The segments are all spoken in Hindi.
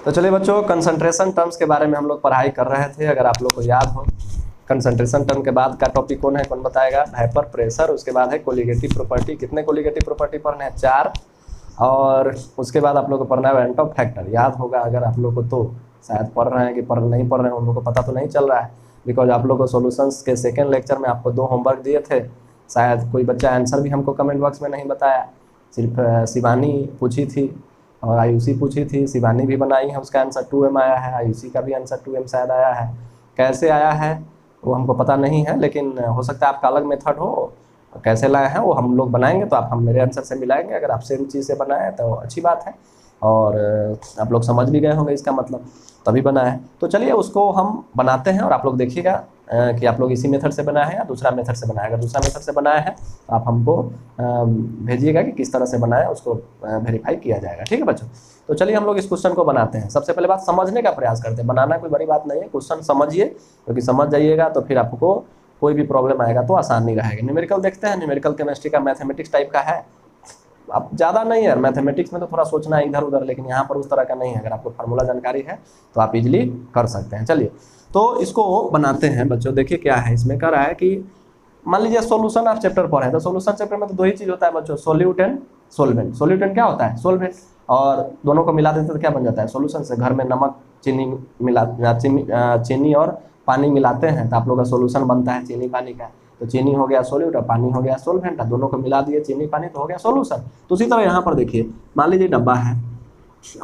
तो चलिए बच्चों, कंसंट्रेशन टर्म्स के बारे में हम लोग पढ़ाई कर रहे थे। अगर आप लोग को याद हो, कंसंट्रेशन टर्म के बाद का टॉपिक कौन है, कौन बताएगा? Vapour pressure. उसके बाद है कोलिगेटिव प्रॉपर्टी। कितने कोलिगेटिव प्रॉपर्टी पढ़ने हैं? 4। और उसके बाद आप लोग को पढ़ना है वेंटॉप फैक्टर। याद होगा अगर आप लोग को, तो शायद पढ़ रहे हैं कि नहीं पढ़ रहे हैं, उन लोग को पता तो नहीं चल रहा है। बिकॉज आप लोग को सॉल्यूशंस के सेकेंड लेक्चर में आपको 2 होमवर्क दिए थे। शायद कोई बच्चा आंसर भी हमको कमेंट बॉक्स में नहीं बताया। सिर्फ शिवानी पूछी थी और आयुषी पूछी थी। शिवानी भी बनाई है, उसका आंसर 2M आया है। आयुषी का भी आंसर 2M शायद आया है। कैसे आया है वो हमको पता नहीं है, लेकिन हो सकता है आपका अलग मेथड हो। कैसे लाए हैं वो हम लोग बनाएंगे, तो हम मेरे आंसर से मिलाएंगे। अगर आप सेम चीज़ से बनाए तो अच्छी बात है, और आप लोग समझ भी गए होंगे इसका मतलब, तभी बनाए हैं। तो चलिए उसको हम बनाते हैं और आप लोग देखिएगा कि आप लोग इसी मेथड से बनाए हैं या दूसरा मेथड से बनाए। अगर दूसरा मेथड से बनाए हैं तो आप हमको भेजिएगा कि किस तरह से बनाए, उसको वेरीफाई किया जाएगा। ठीक है बच्चों, तो चलिए हम लोग इस क्वेश्चन को बनाते हैं। सबसे पहले बात समझने का प्रयास करते हैं। बनाना कोई बड़ी बात नहीं है, क्वेश्चन समझिए, क्योंकि समझ जाइएगा तो फिर आपको कोई भी प्रॉब्लम आएगा तो आसान नहीं रहेगा। न्यूमेरिकल देखते हैं। न्यूमेरिकल केमिस्ट्री का मैथमेटिक्स टाइप का है। अब ज़्यादा नहीं है, मैथमेटिक्स में तो थोड़ा सोचना है इधर उधर, लेकिन यहाँ पर उस तरह का नहीं है। अगर आपको फार्मूला जानकारी है तो आप इजीली कर सकते हैं। चलिए तो इसको बनाते हैं बच्चों। देखिए क्या है इसमें, कह रहा है कि मान लीजिए सोल्यूशन आप चैप्टर पढ़े, तो सोल्यूशन चैप्टर में तो 2 ही चीज़ होता है बच्चों, सोल्यूट एंड सोल्वेंट। सोल्यूट क्या होता है? सोल्वेंट। और दोनों को मिला देते तो क्या बन जाता है? सोल्यूशन। से घर में नमक चीनी और पानी मिलाते हैं तो आप लोग का सोल्यूशन बनता है चीनी पानी का। तो चीनी हो गया सोल्यूट और पानी हो गया सोल्वेंट। दोनों को मिला दिए चीनी पानी तो हो गया सोल्यूशन। तो उसी तरह यहाँ पर देखिए, मान लीजिए डब्बा है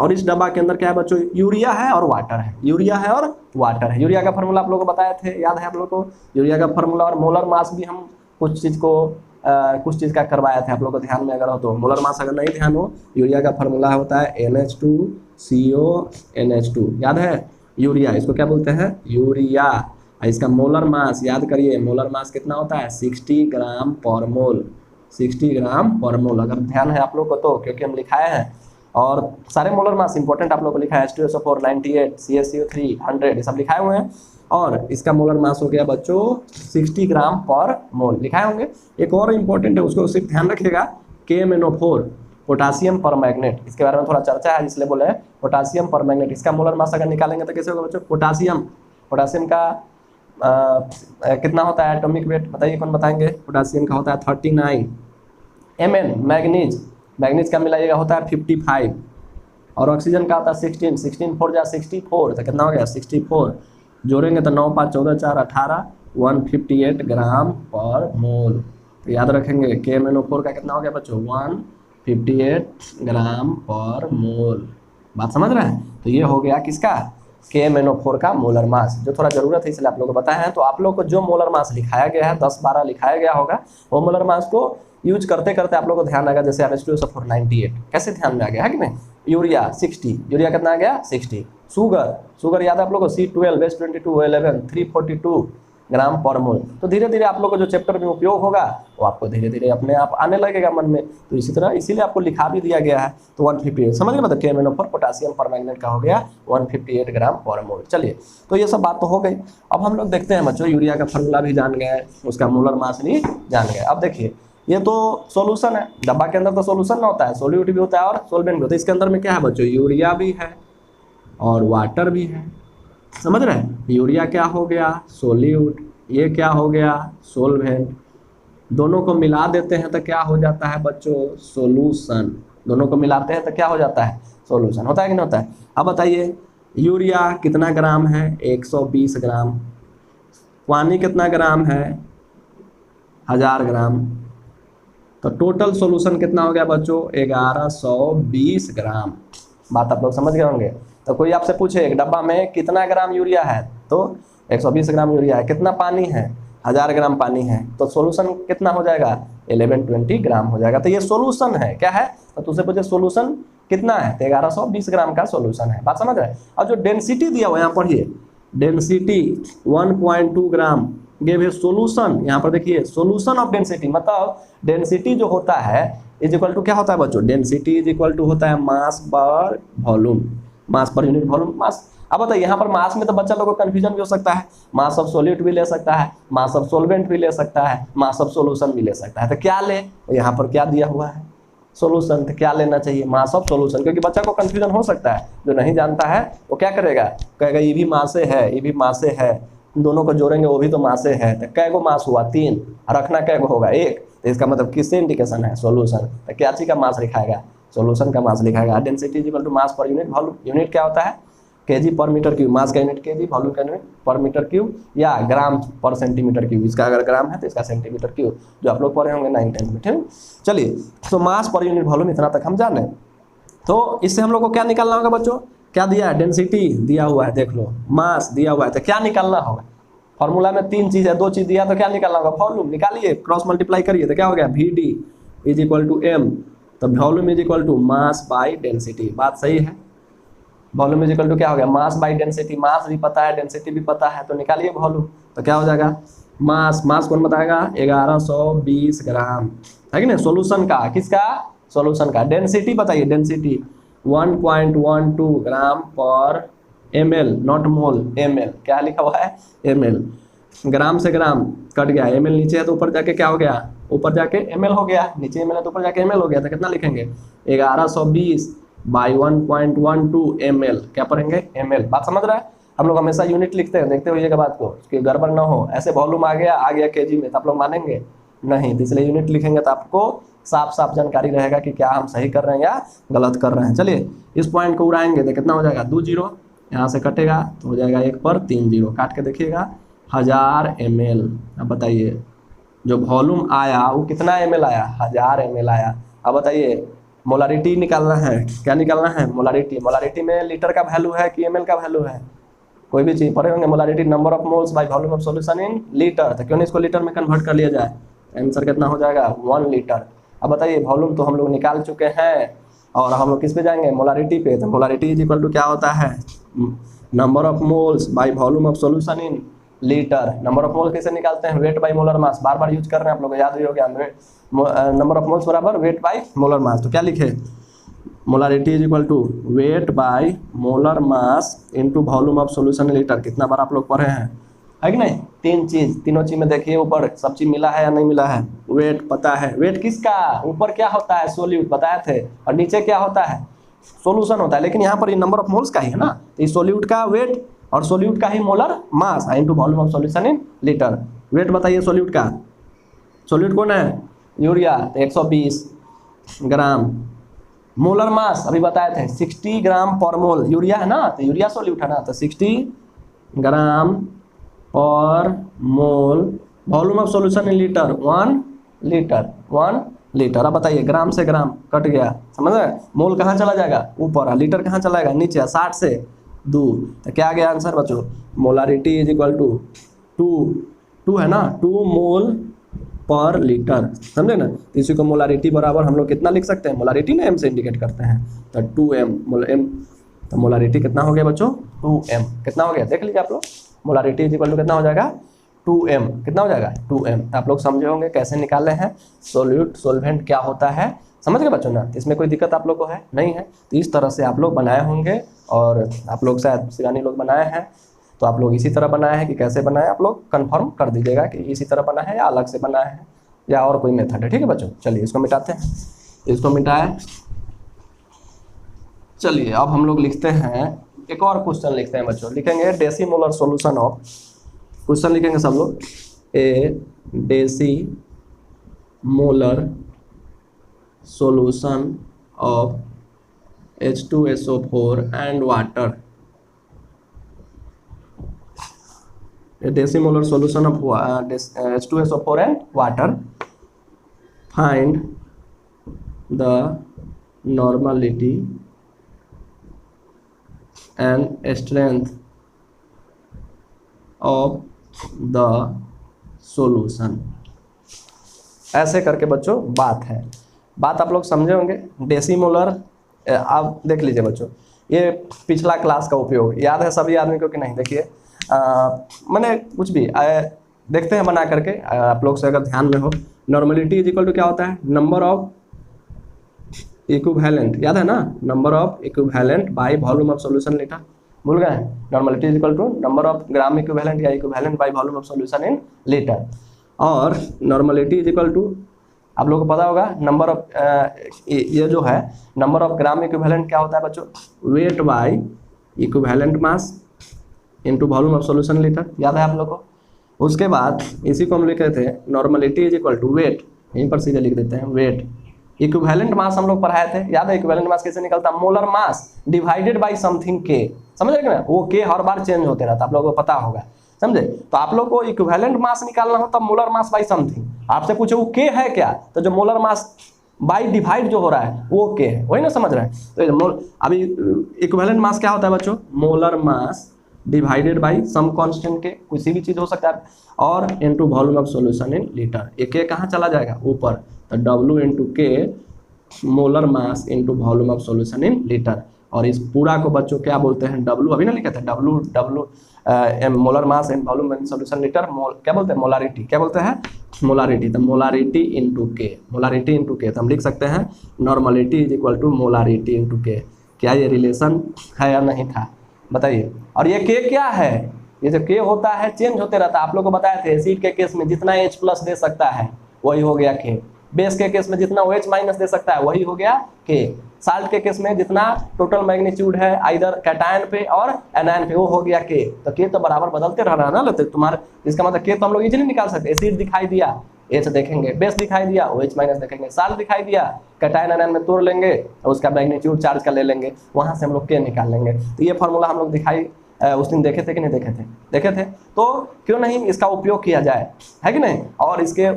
और इस डब्बा के अंदर क्या है बच्चों? यूरिया है और वाटर है। यूरिया है और वाटर है। यूरिया का फार्मूला आप लोगों को बताए थे, याद है आप लोग को? यूरिया का फार्मूला और मोलर मास भी हम कुछ चीज़ का करवाया था। आप लोग को ध्यान में अगर हो तो, मोलर मास अगर नहीं ध्यान हो, यूरिया का फार्मूला होता है NH2CO NH2। याद है? यूरिया, इसको क्या बोलते हैं? यूरिया। इसका मोलर मास याद करिए, मोलर मास कितना होता है? 60 ग्राम पर मोल। 60 ग्राम पर मोल, अगर ध्यान है आप लोग को तो, क्योंकि हम लिखाए हैं। और सारे मोलर मास इंपॉर्टेंट आप लोग को लिखा है। H2SO4 98, CaCO3 100, ये सब लिखाए हुए हैं। और इसका मोलर मास हो गया बच्चों 60 ग्राम पर मोल, लिखाए होंगे। एक और इंपॉर्टेंट है, उसको सिर्फ ध्यान रखिएगा, KMnO4 पोटासियम पर मैग्नेट। इसके बारे में थोड़ा चर्चा है, इसलिए बोले पोटासियम पर मैग्नेट। इसका मोलर मास अगर निकालेंगे तो कैसे होगा बच्चों? पोटासियम का कितना होता है एटॉमिक वेट? बताइए, कौन बताएंगे? पोटासियम का होता है 39 Mn। मैग्नीज का मिलाइएगा होता है 55। और ऑक्सीजन का होता है 16। 16 4 जा 64, तो कितना हो गया? 64 जोड़ेंगे तो 9 5 14 4 18, 158 ग्राम पर मोल। तो याद रखेंगे KMnO4 का कितना हो गया बच्चों? 158 ग्राम पर मोल। बात समझ रहे हैं? तो ये हो गया किसका? KMnO4 का मोलर मास, जो थोड़ा जरूरत है इसलिए आप लोगों को बताया है। तो आप लोग को जो मोलर मास लिखाया गया है, 10-12 लिखाया गया होगा, वो मोलर मास को यूज करते करते आप लोग को ध्यान आएगा। जैसे H2SO4 98, कैसे ध्यान में आ गया है कि नहीं? यूरिया 60, यूरिया कितना आ गया? 60। शुगर याद है आप लोग को? C12 H22 11 342 ग्राम पर मोल। तो धीरे धीरे आप लोग को जो चैप्टर में उपयोग होगा वो आपको धीरे धीरे अपने आप आने लगेगा मन में। तो इसी तरह इसीलिए आपको लिखा भी दिया गया है। तो 158 समझ गए मतलब, KMnO4 पोटासियम पर मैग्नेट का हो गया 158 ग्राम पर मोल। चलिए, तो ये सब बात तो हो गई। अब हम लोग देखते हैं बच्चों, यूरिया का फार्मूला भी जान गए, उसका मोलर मास भी जान गए। अब देखिए, ये तो सॉल्यूशन है। डब्बा के अंदर तो सॉल्यूशन ना होता है, सोल्यूट भी होता है और सोल्वेंट भी होता है। इसके अंदर में क्या है बच्चों? यूरिया भी है और वाटर भी है। समझ रहे हैं? यूरिया क्या हो गया? सोल्यूट। ये क्या हो गया? सोल्वेंट। दोनों को मिला देते हैं तो क्या हो जाता है बच्चों? सोल्यूशन। दोनों को मिलाते हैं तो क्या हो जाता है? सोल्यूशन। होता है कि नहीं होता है? अब बताइए, यूरिया कितना ग्राम है? 120 ग्राम। पानी कितना ग्राम है? 1000 ग्राम। तो टोटल सॉल्यूशन कितना हो गया बच्चों? 1120 ग्राम। बात आप लोग समझ गए होंगे। तो कोई आपसे पूछे एक डब्बा में कितना ग्राम यूरिया है, तो 120 ग्राम यूरिया है। कितना पानी है? 1000 ग्राम पानी है। तो सॉल्यूशन कितना हो जाएगा? 1120 ग्राम हो जाएगा। तो ये सॉल्यूशन है। क्या है? तो तुझसे पूछे सॉल्यूशन कितना है, तो 1120 ग्राम का सॉल्यूशन है। बात समझ रहे हैं? और जो डेंसिटी दिया हुआ, यहाँ पढ़िए, डेंसिटी 1.2 ग्राम गेव है सोल्यूशन। यहाँ पर देखिए, सोल्यूशन ऑफ डेंसिटी, मतलब डेंसिटी जो होता है इज इक्वल टू क्या होता है बच्चों? डेंसिटी इज इक्वल टू होता है मास पर वॉल्यूम, मास पर यूनिट वॉल्यूम मास। अब बताइए, यहाँ पर मास में तो बच्चा लोगों को कंफ्यूजन भी हो सकता है। मास ऑफ सोल्यूट भी ले सकता है, मास ऑफ सोल्वेंट भी ले सकता है, मास ऑफ सोल्यूशन भी ले सकता है। तो क्या ले? यहाँ पर क्या दिया हुआ है? सोल्यूशन। तो क्या लेना चाहिए, मास ऑफ सोल्यूशन, क्योंकि बच्चा को कंफ्यूजन हो सकता है, जो नहीं जानता है वो क्या करेगा, कहेगा ये भी मासे है, ये भी मासे है, दोनों को जोड़ेंगे वो भी तो मासे है, तो कै गो मास हुआ 3, रखना कै गो होगा 1, तो इसका मतलब किससे इंडिकेशन है, सोल्यूशन। तो क्या चीज का मास लिखाएगा, सोल्यूशन का मास लिखाएगा। Density is equal to mass पर यूनिट वॉल्यूम, यूनिट क्या होता है केजी पर मीटर क्यूब, मास का यूनिट केजी, वॉल्यूम का यूनिट पर मीटर क्यूब या ग्राम पर सेंटीमीटर क्यूब, इसका अगर ग्राम है तो इसका सेंटीमीटर क्यूब, जो आप लोग पढ़े होंगे 9th-10th में, ठीक। चलिए, तो मास पर यूनिट वॉल्यूम इतना तक हम जाने। तो इससे हम लोग को क्या निकालना होगा बच्चों, क्या दिया है, डेंसिटी दिया हुआ है, देख लो, मास दिया हुआ है, तो क्या निकालना होगा, फॉर्मूला में 3 चीज है, 2 चीज दिया तो क्या निकालना होगा, वॉल्यूम निकालिए, क्रॉस मल्टीप्लाई करिए, तो क्या हो गया, VD is equal to M, तो volume is equal to mass by density. बात सही है, वॉल्यूम इज इक्वल टू क्या हो गया, मास बाई डेंसिटी, मास भी पता है डेंसिटी भी पता है, तो निकालिए वॉल्यूम, तो क्या हो जाएगा, मास, मास कौन बताएगा, 1120 ग्राम, है कि नहीं, सोल्यूशन का, किसका, सोल्यूशन का। डेंसिटी बताइए, डेंसिटी 1.12 ग्राम पर ml, नॉट मोल, ml, क्या लिखा हुआ है, ml, ग्राम से ग्राम कट गया, ml नीचे है तो ऊपर जाके क्या हो गया, ऊपर जाके ml हो गया, नीचे ml है तो ऊपर जाके ml हो गया, तो कितना लिखेंगे, 1120 बाई 1.12 ml, क्या पढ़ेंगे, ml। बात समझ रहा है, हम लोग हमेशा यूनिट लिखते हैं, देखते हुए बात को कि गड़बड़ ना हो, ऐसे वॉल्यूम आ गया केजी में, तो आप लोग मानेंगे नहीं, तो इसलिए यूनिट लिखेंगे तो आपको साफ साफ जानकारी रहेगा कि क्या हम सही कर रहे हैं या गलत कर रहे हैं। चलिए, इस पॉइंट को उड़ाएंगे तो कितना हो जाएगा, 2 जीरो, यहाँ से कटेगा तो हो जाएगा 1 पर 3 जीरो, काट के देखिएगा 1000 ml। अब बताइए जो वॉल्यूम आया वो कितना ml आया, 1000 ml आया। अब बताइए मोलारिटी निकालना है, क्या निकालना है, मोलारिटी, मोलारिटी में लीटर का वैल्यू है कि ml का वैल्यू है, कोई भी चीज पढ़े होंगे, molarity number of moles by volume of solution in litre, तो क्यों नहीं इसको लीटर में कन्वर्ट कर लिया जाए, आंसर कितना हो जाएगा, 1 लीटर। अब बताइए वॉल्यूम तो हम लोग निकाल चुके हैं, और हम लोग किस पे जाएंगे, मोलारिटी पे, तो मोलारिटी इज इक्वल टू क्या होता है, number of moles by volume of solution in litre. Number of moles कैसे निकालते हैं, वेट बाय मोलर मास, बार बार यूज कर रहे हैं आप लोग, याद भी हो गया, नंबर ऑफ मोल्स बराबर वेट बाय मोलर मास, तो क्या लिखे, molarity is equal to weight by molar mass into volume of solution litre. कितना बार आप लोग पढ़े हैं, है कि नहीं, 3 चीज, तीनों चीज में देखिए ऊपर सब चीज मिला है या नहीं मिला है, वेट पता है, वेट किसका, ऊपर क्या होता है, सोल्यूट बताए थे, और नीचे क्या होता है, सोल्यूशन होता है, लेकिन यहाँ पर ये नंबर ऑफ मोल्स का ही है ना, तो ये सोल्यूट का वेट और सोल्यूट का ही molar mass into volume of solution in litre. Weight बताइए सोल्यूट का, सोल्यूट कौन है, यूरिया, तो 120 ग्राम, मोलर मास अभी बताए थे 60 ग्राम पर मोल, यूरिया है ना, तो यूरिया सोल्यूट है ना, तो 60 ग्राम पर mole, volume of solution in litre 1 litre, 1 litre. अब बताइए ग्राम से ग्राम कट गया, समझ रहे, मोल कहाँ चला जाएगा ऊपर, लीटर कहाँ चला जाएगा नीचे, 60 से दूर, तो क्या आ गया आंसर बच्चों, मोलारिटी इज इक्वल टू 2 है ना, 2 मोल पर लीटर, समझे ना, तो इसी को मोलारिटी बराबर हम लोग कितना लिख सकते हैं, मोलारिटी ना m से इंडिकेट करते हैं, तो 2m, तो मोलारिटी कितना हो गया बच्चों, 2m, कितना हो गया देख लीजिए आप लोग, मोलारिटी इज इक्वल टू कितना हो जाएगा, 2m, कितना हो जाएगा 2m। आप लोग समझे होंगे कैसे निकाले हैं, सोल्यूट सोल्वेंट क्या होता है, समझ गए बच्चों ना, इसमें कोई दिक्कत आप लोग को है नहीं है, तो इस तरह से आप लोग बनाए होंगे, और आप लोग शायद सिवानी लोग बनाए हैं, तो आप लोग इसी तरह बनाए हैं कि कैसे बनाए, आप लोग कंफर्म कर दीजिएगा कि इसी तरह बना है या अलग से बना है या और कोई मेथड है, ठीक है बच्चों। चलिए इसको मिटाते हैं, इसको मिटाए, चलिए अब हम लोग लिखते हैं एक और क्वेश्चन लिखते हैं बच्चों, लिखेंगे डेसीमोलर सॉल्यूशन ऑफ, क्वेश्चन लिखेंगे सब लोग, a decimolar solution of H2SO4 and water, a decimolar solution of H2SO4 and water, find the normality and strength of the solution। ऐसे करके बच्चों बात है, बात आप लोग समझे होंगे, डेसीमोलर, आप देख लीजिए बच्चों, ये पिछला क्लास का उपयोग याद है सभी आदमी को कि नहीं, देखिए मैंने कुछ भी देखते हैं बना करके, आप लोग से अगर ध्यान में हो, नॉर्मलिटी इज इक्वल टू क्या होता है, नंबर ऑफ इक्विवेलेंट, याद है ना, number of equivalent by volume of solution litre, भूल गए, normality is equal to number of gram equivalent या equivalent by volume of solution in litre, और नॉर्मलिटी इज इक्वल टू आप लोगों को पता होगा नंबर ऑफ ये जो है नंबर ऑफ ग्राम इक्विवेलेंट क्या होता है बच्चों, weight by equivalent mass into volume of solution litre, याद है आप लोग को। उसके बाद इसी को हम लिख रहे थे normality is equal to weight, यहीं पर सीधे लिख देते हैं वेट। इक्विवेलेंट मास हम लोग पढ़ाए थे, याद है इक्विवेलेंट मास कैसे निकलता है, molar mass divided by something के, समझ रहे ना, वो के हर बार चेंज होते रहता है, आप लोगों को पता होगा, समझे। तो आप लोग को इक्विवेलेंट मास निकालना हो तब मोलर मास बाय समथिंग, आपसे पूछे वो के है क्या, तो जो मोलर मास बाई डिवाइड जो हो रहा है वो के है, वही ना समझ रहे हैं। तो अभी इक्विवेलेंट मास क्या होता है बच्चों, molar mass divided by some constant K, किसी भी चीज हो सकता है, और into volume of solution in litre. ये के कहाँ चला जाएगा ऊपर, तो W into K molar mass into volume of solution in litre. और इस पूरा को बच्चों क्या बोलते हैं, W अभी ना लिखे थे, W molar mass in volume in solution litre, क्या बोलते हैं, मोलारिटी, क्या बोलते हैं, मोलारिटी। तो molarity into K, molarity into K, तो हम लिख सकते हैं normality is equal to molarity into K. क्या ये रिलेशन है या नहीं था, बताइए। और ये के क्या है, ये जो के होता है चेंज होते रहता है, आप लोग को बताए थे एसिड के केस में जितना H प्लस दे सकता है वही हो गया के, बेस के केस में जितना OH माइनस दे सकता है वही हो गया के, साल्ट के केस में जितना टोटल मैग्नीट्यूड है आइदर कैटायन पे और एनायन पे वो हो गया के। तो के तो बराबर बदलते रहना ना, लेते तुम्हारे, इसका मतलब के तो हम लोग इजीली निकाल सकते। एसिड दिखाई दिया H देखेंगे, बेस दिखाई दिया OH माइनस देखेंगे, साल्ट दिखाई दिया कैटायन एनायन में तोड़ लेंगे और उसका मैग्नीट्यूड चार्ज का ले लेंगे, वहां से हम लोग के निकाल लेंगे। तो ये फॉर्मूला हम लोग दिखाई उस दिन देखे थे कि नहीं देखे थे, देखे थे। तो क्यों नहीं इसका उपयोग किया जाए, है कि नहीं, और इसके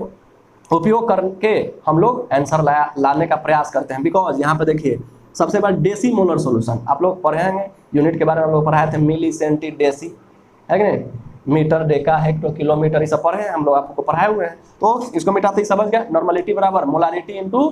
उपयोग करके हम लोग आंसर लाने का प्रयास करते हैं। बिकॉज यहाँ पे देखिए सबसे बड़ा डेसी मोलर सॉल्यूशन आप लोग पढ़ेंगे, यूनिट के बारे में हम लोग पढ़ाए थे, मिली सेंटी डेसी, है कि नहीं, मीटर डेका हेक्टो किलोमीटर, ये सब पढ़े हैं हम लोग, आपको पढ़ाए हुए हैं। तो इसको मिटाते ही समझ गए, नॉर्मलिटी बराबर मोलारिटी इनटू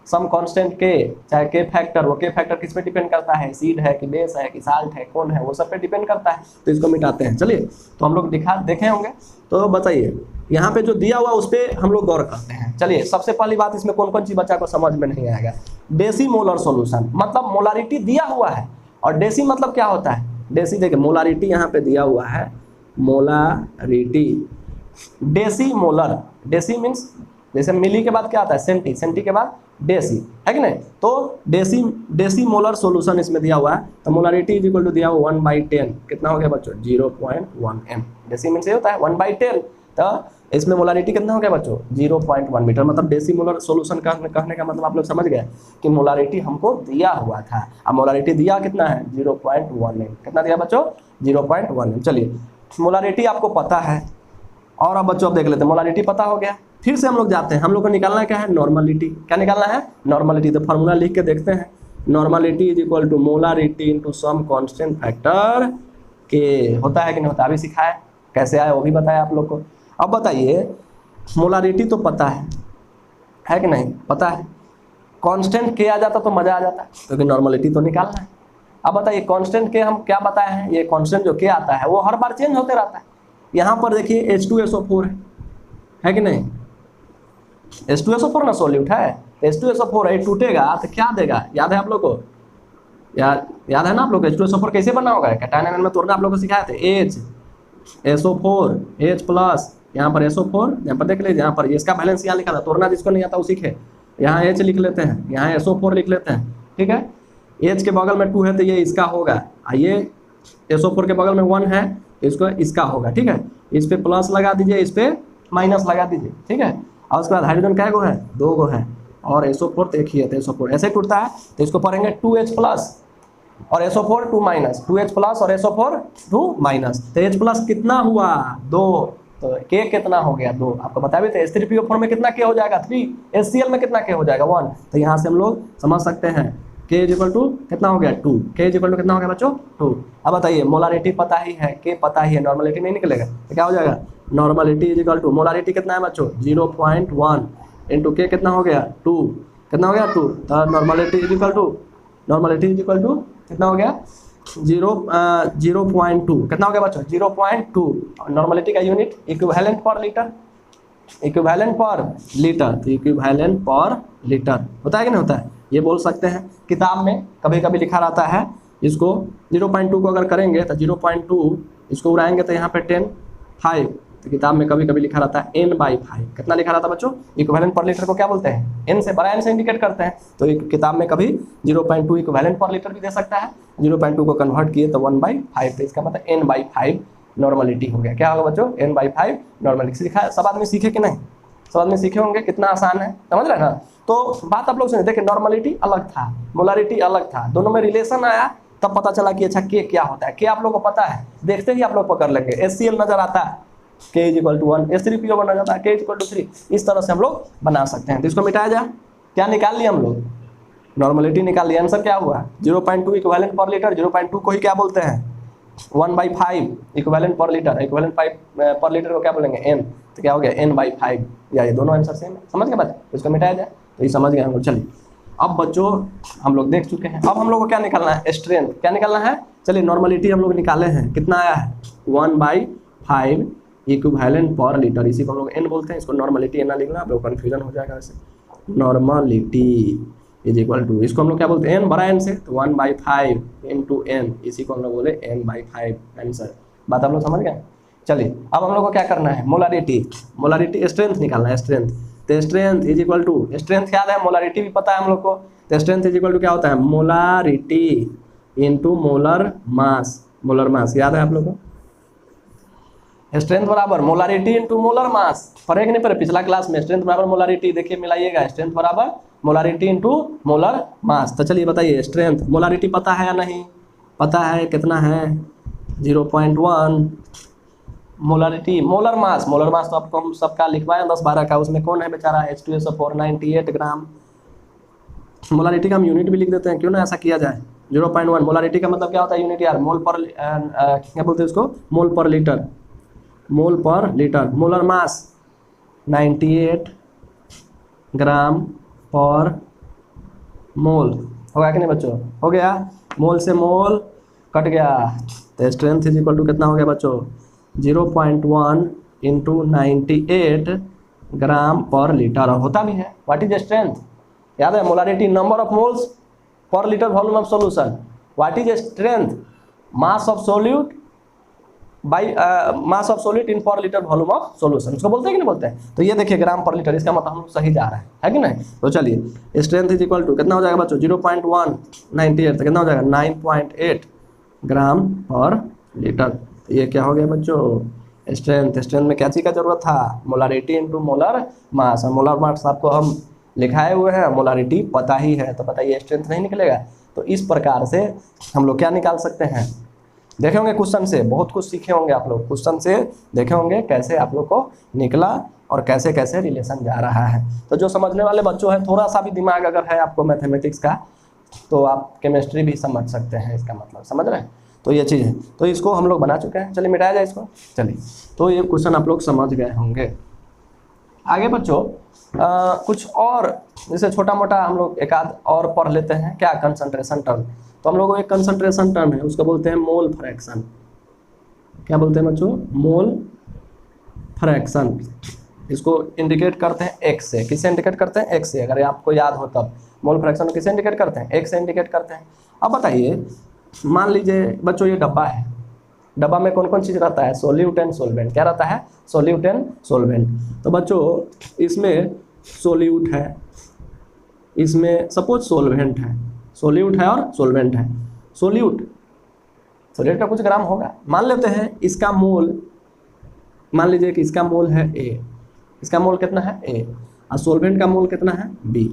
सम कांस्टेंट के, चाहे के फैक्टर, वो के फैक्टर किस पे डिपेंड करता है, एसिड है कि बेस है कि साल्ट है कौन है, वो सब पे डिपेंड करता है। तो इसको मिटाते हैं, चलिए। तो हम लोग देखे होंगे, तो बताइए यहाँ पे जो दिया हुआ उस पर हम लोग गौर करते हैं। चलिए सबसे पहली बात, इसमें कौन कौन सी बच्चा को समझ में नहीं आएगा, डेसी मोलर सॉल्यूशन मतलब मोलारिटी दिया हुआ है, और डेसी मतलब क्या होता है, डेसी देखिए मोलारिटी यहाँ पे दिया हुआ है, molarity deci molar, deci means जैसे मिली के बाद क्या आता है सेंटी, सेंटी के बाद डेसी, है कि नहीं। तो डेसी मोलर सॉल्यूशन इसमें दिया हुआ है, तो मोलारिटी इज इक्वल टू दिया हुआ 1/10, कितना हो गया बच्चों 0.1 m, डेसी मीन्स ये होता है 1/10, तो इसमें मोलारिटी कितना हो गया बच्चों 0.1 मीटर। मतलब डेसी मोलर सॉल्यूशन कहने का मतलब आप लोग समझ गए कि मोलारिटी हमको दिया हुआ था, अब मोलारिटी दिया कितना है 0.1 m, कितना दिया बच्चों 0.1 m। चलिए मोलारिटी आपको पता है, और अब बच्चों अब देख लेते हैं, मोलारिटी पता हो गया, फिर से हम लोग जाते हैं, हम लोग को निकालना क्या है नॉर्मलिटी, क्या निकालना है नॉर्मलिटी। तो फार्मूला लिख के देखते हैं, normality is equal to molarity into some constant factor K, होता है कि नहीं होता, अभी सिखाया, कैसे आया वो भी बताया आप लोग को। अब बताइए मोलारिटी तो पता है कि नहीं, पता है, कांस्टेंट के आ जाता तो मजा आ जाता, क्योंकि नॉर्मलिटी तो निकालना है। अब बताइए कांस्टेंट के हम क्या बताए हैं, ये कांस्टेंट जो के आता है वो हर बार चेंज होते रहता है। यहाँ पर देखिए H2SO4 है कि नहीं, H2SO4 ना सॉल्यूट है, H2SO4 है, टूटेगा तो क्या देगा, याद है आप लोग को, याद है ना आप लोग H2SO4 कैसे बना होगा, कैटायन आयन में तोड़ना आप लोग को सिखाए थे, HSO4 H प्लस, यहाँ पर SO4, यहाँ पर देख लीजिए, यहाँ पर इसका बैलेंस यहाँ लिखा था, तोड़ना जिसको नहीं आता उसी के, यहाँ H लिख लेते हैं, यहाँ SO4 लिख लेते हैं, ठीक है। H के बगल में 2 है तो ये इसका होगा, ये SO4 के बगल में 1 है, इसको इसका होगा, ठीक है। इस पे प्लस लगा दीजिए, इस पे माइनस लगा दीजिए, ठीक है। और उसके बाद हाइड्रोजन क्या गो है 2 गो है, और SO4 तो एक ही है, तो SO4 ऐसे टूटता है, तो इसको पढ़ेंगे 2H प्लस और SO4 2 माइनस, 2H प्लस और SO4 2 माइनस, तो H प्लस कितना हुआ 2, तो K कितना हो गया 2, आपको बता भी थे H3PO4 में कितना K हो जाएगा 3, HCl में कितना K हो जाएगा 1, तो यहाँ से हम लोग समझ सकते हैं K इज इक्वल टू कितना हो गया 2, K इज इक्वल टू कितना हो गया बच्चों 2। अब बताइए मोलारिटी पता ही है, K पता ही है, नॉर्मलिटी नहीं निकलेगा, तो क्या हो जाएगा normality is equal to, molarity कितना है बच्चों 0.1 इंटू K कितना हो गया 2, कितना हो गया 2, तो normality is equal to, normality is equal to कितना हो गया 0.2, कितना हो गया बच्चों 0.2। नॉर्मलिटी का यूनिट इक्विवेलेंट पर लीटर, इक्विवेलेंट पर लीटर, तो इक्विवेलेंट पर लीटर होता है कि नहीं होता है, ये बोल सकते हैं। किताब में कभी कभी लिखा रहता है, इसको 0.2 को अगर करेंगे तो 0.2 इसको उड़ाएंगे तो यहाँ पे 10 5 तो किताब में कभी कभी लिखा रहता है n/5। कितना लिखा रहता है बच्चों? इक्विवेलेंट पर लीटर को क्या बोलते हैं? n से बड़ा n से इंडिकेट करते हैं। तो एक किताब में कभी 0.2 इक्विवेलेंट पर लीटर भी दे सकता है, 0.2 को कन्वर्ट किए तो 1/5, तो इसका मतलब n/5 नॉर्मलिटी हो गया। क्या होगा बच्चों? n/5 normality. लिखा है, सब आदमी सीखे कि नहीं? सब आदमी सीखे होंगे, कितना आसान है, समझ रहे हैं ना? तो बात आप लोग सुने, देखिए नॉर्मलिटी अलग था, मोलारिटी अलग था, दोनों में रिलेशन आया तब पता चला कि अच्छा के क्या होता है। के आप लोग को पता है, देखते ही आप लोग पकड़ लेंगे। HCl नजर आता है, K = 1, H3PO बना जाता है, K = 3। इस तरह से हम लोग बना सकते हैं। तो इसको मिटाया जाए, क्या निकाल लिया हम लोग? नॉर्मलिटी निकाल लिया। आंसर क्या हुआ? 0.2 इक्विवेलेंट पर लीटर। 0.2 को ही क्या बोलते हैं? 1/5 इक्विवेलेंट पर लीटर। इक्विवेलेंट पर लीटर को क्या बोलेंगे? n। तो क्या हो गया? n/5। या ये दोनों आंसर सेम है। समझ गए बात? इसको मिटाया जाए, तो ये समझ गए हम लोग। चलिए अब बच्चों हम लोग देख चुके हैं, अब हम लोग को क्या निकालना है? स्ट्रेंथ। क्या निकालना है? चलिए नॉर्मलिटी हम लोग निकाले हैं, कितना आया है? 1/5 इक्विवेलेंट पर लीटर। इसी को हम लोग n बोलते हैं। इसको नॉर्मलिटी n ना लिखना, आप लोग कन्फ्यूजन हो जाएगा वैसे। नॉर्मलिटी = इसको हम लोग क्या बोलते हैं? n बड़ा n से, तो 1/5 × n, इसी को हम लोग बोले n/5 आंसर। बात आप लोग समझ गए? चलिए अब हम लोग को क्या करना है? मोलारिटी स्ट्रेंथ निकालना है। स्ट्रेंथ, तो स्ट्रेंथ = स्ट्रेंथ याद है, मोलारिटी भी पता है हम लोग को। तो स्ट्रेंथ = क्या होता है? Molarity into molar mass. Molar mass याद है आप लोग को? स्ट्रेंथ बराबर मोलारिटी इंटू मोलर मास। फर्क नहीं पड़े पिछला क्लास में, स्ट्रेंथ बराबर मोलारिटी, देखिए मिलाइएगा, स्ट्रेंथ बराबर मोलारिटी इंटू मोलर मास। तो चलिए बताइए, स्ट्रेंथ मोलारिटी पता है या नहीं? पता है, कितना है? 0.1। मोलारिटी, मोलर मास तो आपको हम सबका लिखवाएं 10-12 का। उसमें कौन है बेचारा? H2SO4 98 ग्राम। मोलारिटी का हम यूनिट भी लिख देते हैं, क्यों ना ऐसा किया जाए? 0.1 मोलारिटी का मतलब क्या होता है? यूनिट यार, मोल पर क्या बोलते हैं उसको? मोल पर लीटर। मोल पर लीटर। मोलर मास 98 ग्राम पर मोल। होगा कि नहीं बच्चों? हो गया। मोल से मोल कट गया, तो स्ट्रेंथ = कितना हो गया बच्चों? 0.1 × 98 ग्राम पर लीटर। और होता भी है। What is strength? याद है? Molarity number of moles per litre volume of solution. What is strength? Mass of solute by mass of solute इन पर लीटर वॉल्यूम ऑफ सॉल्यूशन। उसको बोलते हैं कि नहीं बोलते हैं? तो ये देखिए ग्राम पर लीटर, इसका मतलब हम सही जा रहा है कि नहीं? तो चलिए स्ट्रेंथ = कितना हो जाएगा बच्चों? 0.1 98, तो कितना हो जाएगा? 9.8 ग्राम पर लीटर। ये क्या हो गया बच्चों? स्ट्रेंथ में क्या चीज़ का जरूरत था? Molarity into molar mass. और मोलर मास आपको हम लिखाए हुए हैं, मोलारिटी पता ही है, तो बताइए स्ट्रेंथ नहीं निकलेगा? तो इस प्रकार से हम लोग क्या निकाल सकते हैं? देखे होंगे क्वेश्चन से, बहुत कुछ सीखे होंगे आप लोग, क्वेश्चन से देखे होंगे कैसे आप लोग को निकला और कैसे कैसे रिलेशन जा रहा है। तो जो समझने वाले बच्चों हैं, थोड़ा सा भी दिमाग अगर है आपको मैथमेटिक्स का, तो आप केमिस्ट्री भी समझ सकते हैं। इसका मतलब समझ रहे हैं? तो ये चीज़ है, तो इसको हम लोग बना चुके हैं। चलिए मिटाया जाए इसको। चलिए, तो ये क्वेश्चन आप लोग समझ गए होंगे। आगे बच्चों कुछ और जैसे छोटा मोटा हम लोग एक आध और पढ़ लेते हैं। क्या? Concentration term. तो हम लोग को एक कंसंट्रेशन टर्म है, उसको बोलते हैं मोल फ्रैक्शन। क्या बोलते हैं बच्चों? Mole fraction. इसको इंडिकेट करते हैं एक्स से। किससे इंडिकेट करते हैं? एक्स से। अगर आपको याद हो तब मोल फ्रैक्शन को किससे इंडिकेट करते हैं? एक्स से इंडिकेट करते हैं। अब बताइए, मान लीजिए बच्चों ये डब्बा है, डब्बा में कौन कौन चीज़ रहता है? Solute and solvent. क्या रहता है? Solute and solvent. तो बच्चों इसमें सोल्यूट है, इसमें सपोज सोलवेंट है, सोल्यूट है और सोलवेंट है। सोल्यूट का कुछ ग्राम होगा, मान लेते हैं। इसका मोल, मान लीजिए कि इसका मोल है A, इसका मोल कितना है? A, और सोलवेंट का मोल कितना है? B।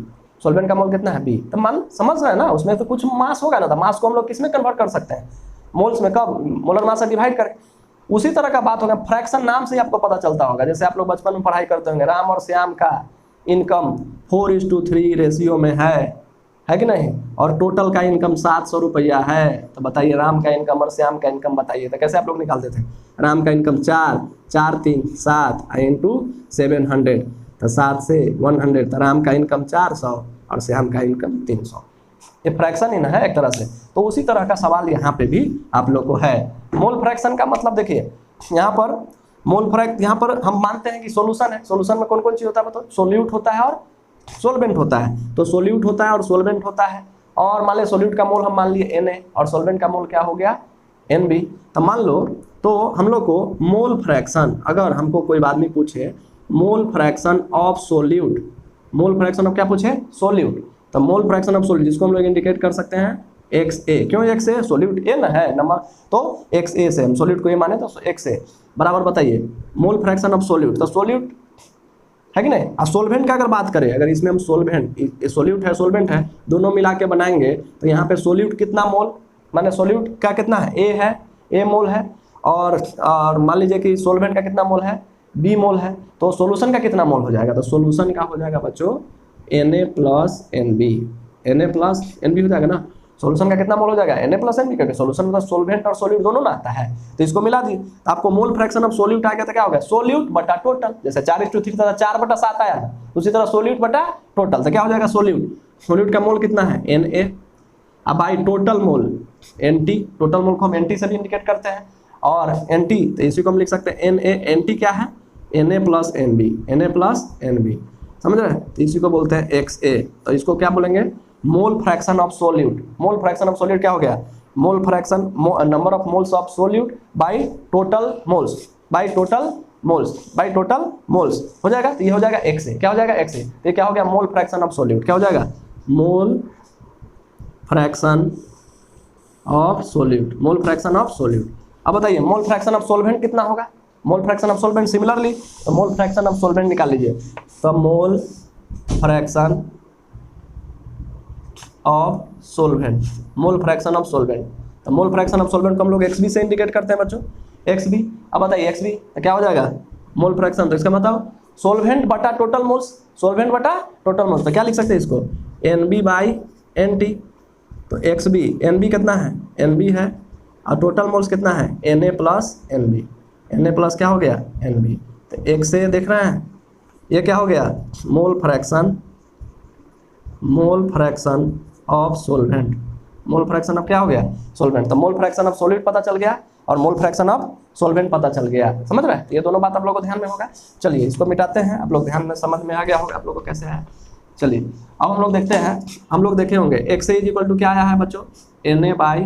सोलवेंट का मोल कितना है? B। तो मान समझ रहे हैं ना, उसमें तो कुछ मास होगा ना, तो मास को हम लोग किस में कन्वर्ट कर सकते हैं? मोल्स में। कब? मोलर मास से डिवाइड करके। उसी तरह का बात होगा, फ्रैक्शन नाम से आपको पता चलता होगा। जैसे आप लोग बचपन में पढ़ाई करते होंगे, राम और श्याम का इनकम 4:3 रेशियो में है कि नहीं? और टोटल का इनकम 700 रुपया है। तो बताइए राम का इनकम और श्याम का इनकम बताइए। तो कैसे आप लोग निकालते थे? राम का इनकम 4, 4 3 7 इंटू 700, तो 7 से 100, तो राम का इनकम 400 और श्याम का इनकम 300। ये फ्रैक्शन ही ना है एक तरह से। तो उसी तरह का सवाल यहाँ पे भी आप लोग को है। मोल फ्रैक्शन का मतलब देखिए, यहाँ पर मोल फ्रैक्शन, यहाँ पर हम मानते हैं कि सॉल्यूशन है। सॉल्यूशन में कौन कौन चीज़ होता है? तो सोल्यूट होता है और सोलवेंट होता है। तो सोल्यूट होता है और सोलवेंट होता है। और मान लिया सोल्यूट का मोल हम मान लिए Na और सोलवेंट का मोल क्या हो गया? NB। तो मान लो तो हम लोग को मोल फ्रैक्शन, अगर हमको कोई आदमी पूछे मोल fraction of solute, mole fraction of क्या पूछे, सोल्यूट, तो मोल फ्रैक्शन ऑफ सोल्यूट जिसको हम लोग इंडिकेट कर सकते हैं XA। क्यों XA, सोल्यूट A ना है नंबर, तो XA से हम सोल्यूट को A माने तो XA बराबर बताइए मोल फ्रैक्शन ऑफ सोल्यूट। तो सोल्यूट है कि नहीं, और सोल्वेंट का अगर बात करें, अगर इसमें हम सोल्वेंट, सोल्यूट है सोल्वेंट है, दोनों मिला के बनाएंगे तो यहाँ पे सोल्यूट कितना मोल, माने सोल्यूट का कितना है, A है, A मोल है, और मान लीजिए कि सोल्वेंट का कितना मोल है, B मोल है, तो सोल्यूशन का कितना मोल हो जाएगा, तो सोल्यूशन का हो जाएगा बच्चों Na plus NB, Na plus NB हो जाएगा ना। सोल्यूशन का कितना मोल हो जाएगा, Na प्लस NB, क्योंकि सोल्यूशन मतलब सोल्वेंट और सोल्यूट दोनों ना आता है, तो इसको मिला दिए तो आपको मोल फ्रैक्शन ऑफ सोल्यूट आ गया, तो क्या हो गया, सोल्यूट बटा टोटल, जैसे 4:3 था 4/7 आया था, उसी तरह सोल्यूट बटा टोटल, तो क्या हो जाएगा सोल्यूट, सोल्यूट का मोल कितना है Na, अब आई total mole NT, total mole को हम NT से भी इंडिकेट करते हैं, और NT तो इसी को हम लिख सकते हैं Na, NT क्या है Na plus NB, Na plus NB, समझ रहे हैं, तो इसी को बोलते हैं XA। तो इसको क्या बोलेंगे, मोल fraction of solute. Mole fraction of solute क्या हो गया, mole fraction number of moles of solute by total moles, by total moles, by total moles हो जाएगा, तो ये हो जाएगा XA, क्या हो जाएगा XA, तो ये क्या हो गया मोल फ्रैक्शन ऑफ सोल्यूट, क्या हो जाएगा मोल fraction of solute, mole fraction of solute. अब बताइए मोल फ्रैक्शन ऑफ सोल्वेंट कितना होगा, मोल फ्रैक्शन ऑफ सोल्वेंट सिमिलरली, तो मोल फ्रैक्शन ऑफ सोल्वेंट निकाल लीजिए, तो मोल fraction of सोल्वेंट, mole fraction of सोल्वेंट, तो मोल फ्रैक्शन ऑफ सोल्वेंट को हम लोग XB से इंडिकेट करते हैं बच्चों, XB। अब बताइए XB तो क्या हो जाएगा मोल फ्रैक्शन, तो इसका मतलब सोल्वेंट बटा टोटल मोल्स, सोल्वेंट बटा टोटल मोल्स, तो क्या लिख सकते हैं इसको NB बाई NT, तो XB, NB कितना है, NB है, और टोटल मोल्स कितना है Na plus NB, Na plus क्या हो गया NB, तो XA देख रहे हैं, ये क्या हो गया मोल fraction of सोल्वेंट, mole fraction of क्या हो गया सोल्वेंट, तो मोल फ्रैक्शन ऑफ सोल्यूट पता चल गया और मोल फ्रैक्शन ऑफ सोल्वेंट पता चल गया, समझ रहे हैं, ये दोनों बात आप लोगों को ध्यान में होगा। चलिए इसको मिटाते हैं, आप लोग ध्यान में समझ में आ गया होगा आप लोगों को कैसे है। चलिए अब हम लोग देखते हैं, हम लोग देखे होंगे XA इक्वल टू क्या आया है बच्चों, Na by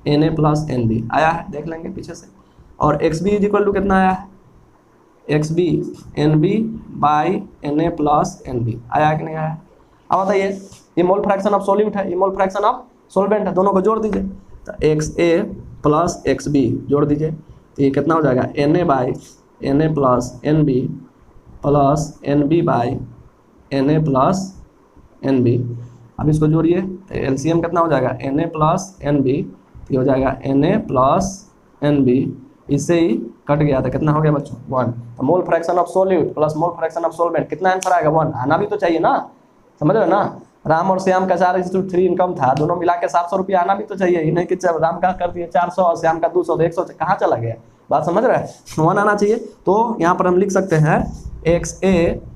Na plus NB आया है, देख लेंगे पीछे से, और XB इक्वल टू कितना आया है, XB NB by Na plus NB आया है कि नहीं आया। अब बताइए ये मोल फ्रैक्शन ऑफ सोल्यूट है, ये मोल फ्रैक्शन ऑफ सोल्वेंट है, दोनों को जोड़ दीजिए, तो XA प्लस XB जोड़ दीजिए, तो ये कितना हो जाएगा Na by Na plus NB plus NB by Na plus NB। अब इसको जोड़िए तो LCM कितना हो जाएगा Na प्लस NB, तो हो जाएगा Na प्लस NB, इससे ही कट गया था, कितना हो गया बच्चों 1। तो मोल fraction of solute plus mole fraction of सोल्वेंट कितना आंसर आएगा 1, आना भी तो चाहिए ना, समझ रहे हो ना। राम और श्याम का 4:3 इनकम था, दोनों मिला के 700 रुपया आना भी तो चाहिए, ही नहीं कि राम का कर दिए 400 और श्याम का 200, तो 100 कहाँ चला गया, बात समझ रहे हैं, 1 आना चाहिए। तो यहाँ पर हम लिख सकते हैं XA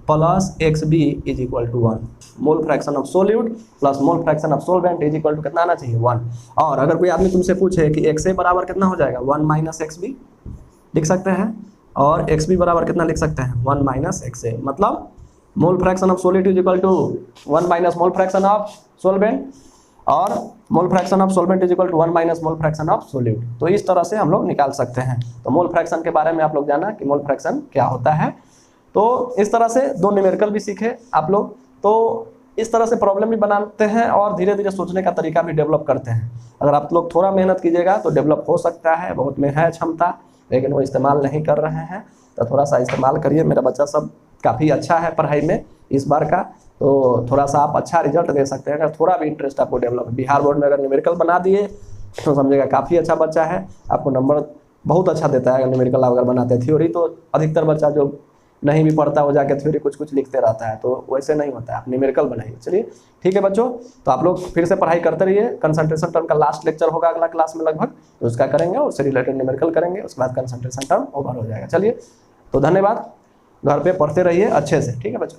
plus XB is equal to 1, mole fraction of solute plus mole fraction of solvent is equal to कितना आना चाहिए 1। और अगर कोई आदमी तुमसे पूछे कि XA बराबर कितना हो जाएगा 1 माइनस XB लिख सकते हैं, और XB बराबर कितना लिख सकते हैं 1 माइनस XA, मतलब mole fraction of solute is equal to 1 minus mole fraction of solvent, और mole fraction of solvent is equal to 1 minus mole fraction of solute. तो इस तरह से हम लोग निकाल सकते हैं। तो मोल फ्रैक्शन के बारे में आप लोग जाना कि मोल फ्रैक्शन क्या होता है, तो इस तरह से 2 न्यूमेरिकल भी सीखे आप लोग, तो इस तरह से प्रॉब्लम भी बनाते हैं और धीरे धीरे सोचने का तरीका भी डेवलप करते हैं। अगर आप लोग थोड़ा मेहनत कीजिएगा तो डेवलप हो सकता है, बहुत में है क्षमता, लेकिन वो इस्तेमाल नहीं कर रहे हैं, तो थोड़ा सा इस्तेमाल करिए। मेरा बच्चा सब काफ़ी अच्छा है पढ़ाई में इस बार का, तो थोड़ा सा आप अच्छा रिजल्ट दे सकते हैं अगर थोड़ा भी इंटरेस्ट आपको डेवलप। बिहार बोर्ड में अगर न्यूमेरिकल बना दिए तो समझिएगा काफ़ी अच्छा बच्चा है, आपको नंबर बहुत अच्छा देता है अगर न्यूमेरिकल अगर बनाते हैं। थ्योरी तो अधिकतर बच्चा जो नहीं भी पढ़ता वो जाके थ्योरी कुछ कुछ लिखते रहता है, तो वैसे नहीं होता है, आप न्यूमेरिकल बनाइए। चलिए ठीक है बच्चों, तो आप लोग फिर से पढ़ाई करते रहिए। कंसंट्रेशन टर्म का लास्ट लेक्चर होगा अगला क्लास में लगभग, तो उसका करेंगे और उससे रिलेटेड न्यूमेरिकल करेंगे, उसके बाद कंसंट्रेशन टर्म ओवर हो जाएगा। चलिए तो धन्यवाद, घर पे पढ़ते रहिए अच्छे से, ठीक है बच्चों।